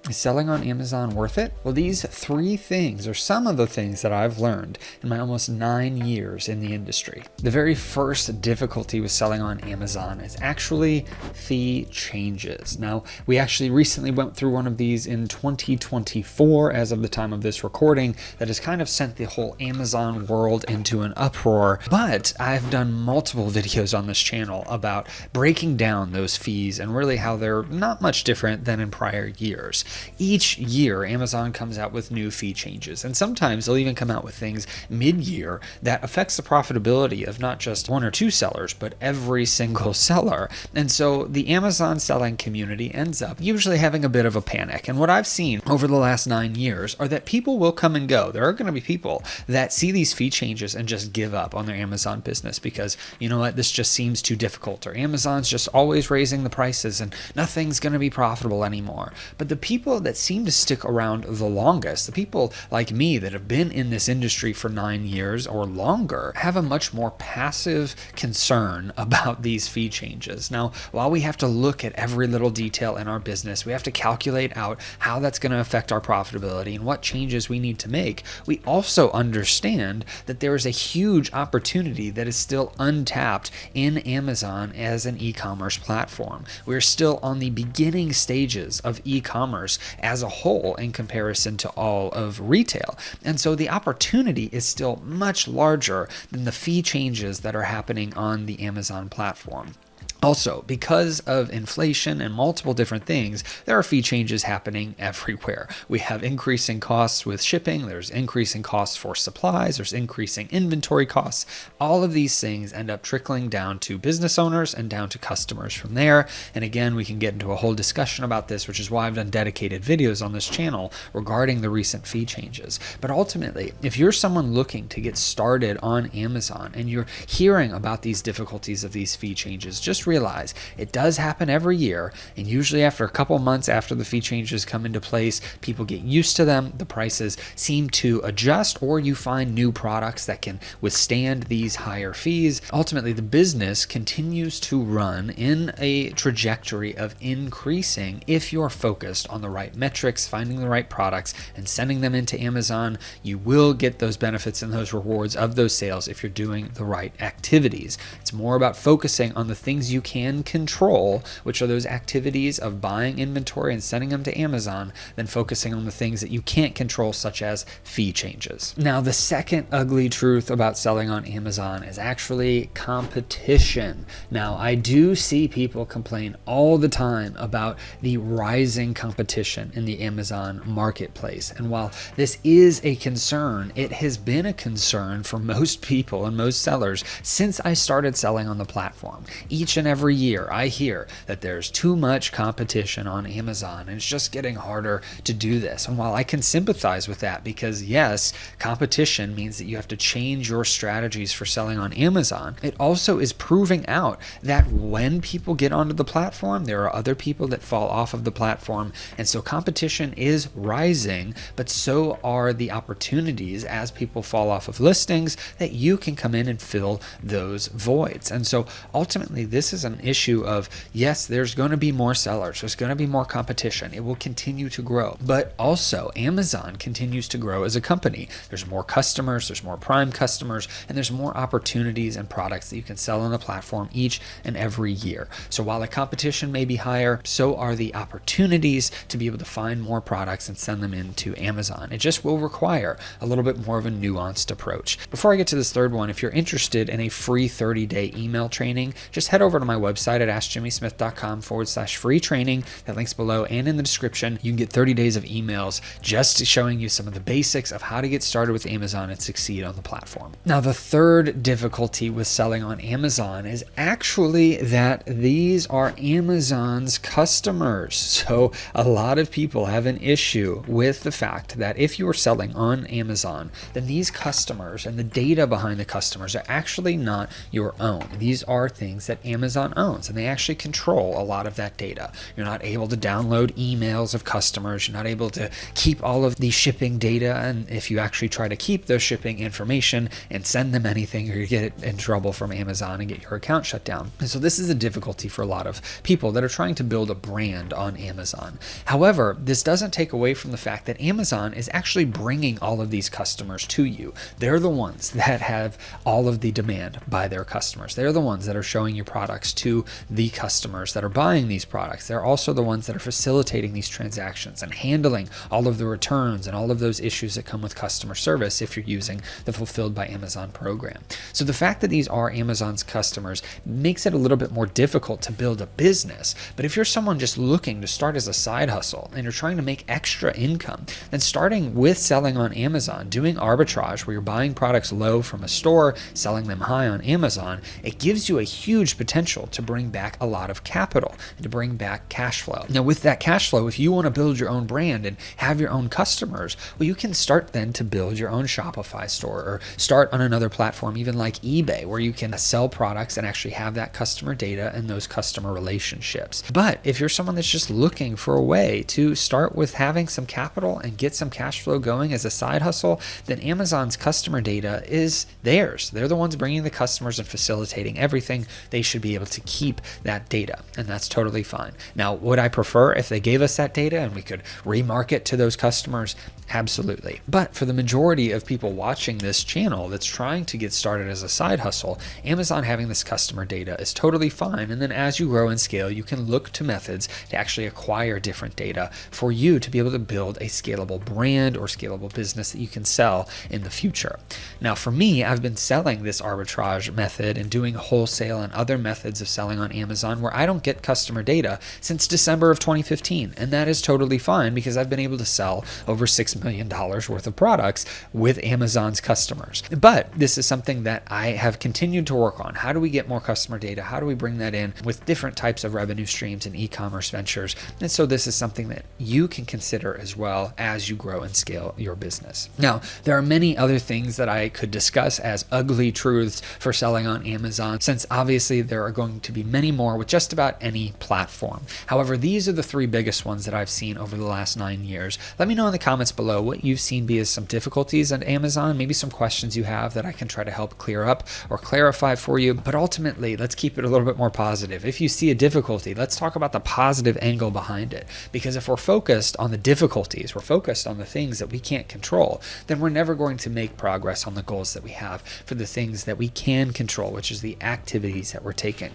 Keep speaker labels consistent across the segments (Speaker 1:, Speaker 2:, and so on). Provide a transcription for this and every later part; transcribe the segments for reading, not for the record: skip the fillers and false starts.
Speaker 1: Is selling on Amazon worth it? Well, these 3 things are some of the things that I've learned in my almost 9 years in the industry. The very first difficulty with selling on Amazon is actually fee changes. Now, we actually recently went through one of these in 2024 as of the time of this recording that has kind of sent the whole Amazon world into an uproar. But I've done multiple videos on this channel about breaking down those fees and really how they're not much different than in prior years. Each year, Amazon comes out with new fee changes, and sometimes they'll even come out with things mid-year that affects the profitability of not just 1 or 2 sellers, but every single seller. And so the Amazon selling community ends up usually having a bit of a panic. And what I've seen over the last 9 years are that people will come and go. There are going to be people that see these fee changes and just give up on their Amazon business because, you know what, this just seems too difficult, or Amazon's just always raising the prices and nothing's going to be profitable anymore. But the people that seem to stick around the longest, the people like me that have been in this industry for 9 years or longer, have a much more passive concern about these fee changes. Now, while we have to look at every little detail in our business, we have to calculate out how that's going to affect our profitability and what changes we need to make, we also understand that there is a huge opportunity that is still untapped in Amazon as an e-commerce platform. We're still on the beginning stages of e-commerce as a whole in comparison to all of retail. And so the opportunity is still much larger than the fee changes that are happening on the Amazon platform. Also, because of inflation and multiple different things, there are fee changes happening everywhere. We have increasing costs with shipping, there's increasing costs for supplies, there's increasing inventory costs. All of these things end up trickling down to business owners and down to customers from there. And again, we can get into a whole discussion about this, which is why I've done dedicated videos on this channel regarding the recent fee changes. But ultimately, if you're someone looking to get started on Amazon and you're hearing about these difficulties of these fee changes, just realize it does happen every year, and usually after a couple months after the fee changes come into place, people get used to them, the prices seem to adjust, or you find new products that can withstand these higher fees. Ultimately, the business continues to run in a trajectory of increasing if you're focused on the right metrics, finding the right products, and sending them into Amazon. You will get those benefits and those rewards of those sales if you're doing the right activities. It's more about focusing on the things you can control, which are those activities of buying inventory and sending them to Amazon, than focusing on the things that you can't control, such as fee changes. Now, the second ugly truth about selling on Amazon is actually competition. Now, I do see people complain all the time about the rising competition in the Amazon marketplace. And while this is a concern, it has been a concern for most people and most sellers since I started selling on the platform. Each and every year I hear that there's too much competition on Amazon and it's just getting harder to do this. And while I can sympathize with that, because yes, competition means that you have to change your strategies for selling on Amazon, it also is proving out that when people get onto the platform, there are other people that fall off of the platform. And so competition is rising, but so are the opportunities as people fall off of listings that you can come in and fill those voids. And so ultimately, this is an issue of, yes, there's going to be more sellers, there's going to be more competition, it will continue to grow, but also Amazon continues to grow as a company. There's more customers, there's more Prime customers, and there's more opportunities and products that you can sell on the platform each and every year. So while the competition may be higher, so are the opportunities to be able to find more products and send them into Amazon. It just will require a little bit more of a nuanced approach. Before I get to this third one, if you're interested in a free 30-day email training, just head over to my website at askjimmysmith.com/free training. That link's below and in the description. You can get 30 days of emails just showing you some of the basics of how to get started with Amazon and succeed on the platform. Now, the third difficulty with selling on Amazon is actually that these are Amazon's customers. So a lot of people have an issue with the fact that if you are selling on Amazon, then these customers and the data behind the customers are actually not your own. These are things that Amazon Amazon owns, and they actually control a lot of that data. You're not able to download emails of customers. You're not able to keep all of the shipping data, and if you actually try to keep those shipping information and send them anything, you're going to get in trouble from Amazon and get your account shut down. And so this is a difficulty for a lot of people that are trying to build a brand on Amazon. However, this doesn't take away from the fact that Amazon is actually bringing all of these customers to you. They're the ones that have all of the demand by their customers. They're the ones that are showing your products to the customers that are buying these products. They're also the ones that are facilitating these transactions and handling all of the returns and all of those issues that come with customer service if you're using the Fulfilled by Amazon program. So the fact that these are Amazon's customers makes it a little bit more difficult to build a business. But if you're someone just looking to start as a side hustle and you're trying to make extra income, then starting with selling on Amazon, doing arbitrage where you're buying products low from a store, selling them high on Amazon, it gives you a huge potential to bring back a lot of capital and to bring back cash flow. Now with that cash flow, if you want to build your own brand and have your own customers, well, you can start then to build your own Shopify store or start on another platform, even like eBay, where you can sell products and actually have that customer data and those customer relationships. But if you're someone that's just looking for a way to start with having some capital and get some cash flow going as a side hustle, then Amazon's customer data is theirs. They're the ones bringing the customers and facilitating everything. They should be able to keep that data, and that's totally fine. Now, would I prefer if they gave us that data and we could remarket to those customers? Absolutely. But for the majority of people watching this channel that's trying to get started as a side hustle, Amazon having this customer data is totally fine. And then as you grow and scale, you can look to methods to actually acquire different data for you to be able to build a scalable brand or scalable business that you can sell in the future. Now, for me, I've been selling this arbitrage method and doing wholesale and other methods of selling on Amazon where I don't get customer data since December of 2015. And that is totally fine because I've been able to sell over $6 million worth of products with Amazon's customers. But this is something that I have continued to work on. How do we get more customer data? How do we bring that in with different types of revenue streams and e-commerce ventures? And so this is something that you can consider as well as you grow and scale your business. Now, there are many other things that I could discuss as ugly truths for selling on Amazon, since obviously there are going to be many more with just about any platform. However, these are the three biggest ones that I've seen over the last 9 years. Let me know in the comments below what you've seen be as some difficulties on Amazon, maybe some questions you have that I can try to help clear up or clarify for you. But ultimately, let's keep it a little bit more positive. If you see a difficulty, let's talk about the positive angle behind it. Because if we're focused on the difficulties, we're focused on the things that we can't control, then we're never going to make progress on the goals that we have for the things that we can control, which is the activities that we're taking.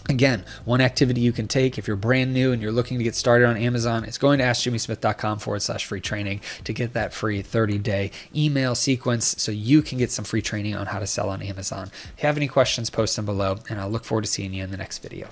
Speaker 1: Again, one activity you can take if you're brand new and you're looking to get started on Amazon is going to askjimmysmith.com/free training to get that free 30-day email sequence so you can get some free training on how to sell on Amazon. If you have any questions, post them below, and I'll look forward to seeing you in the next video.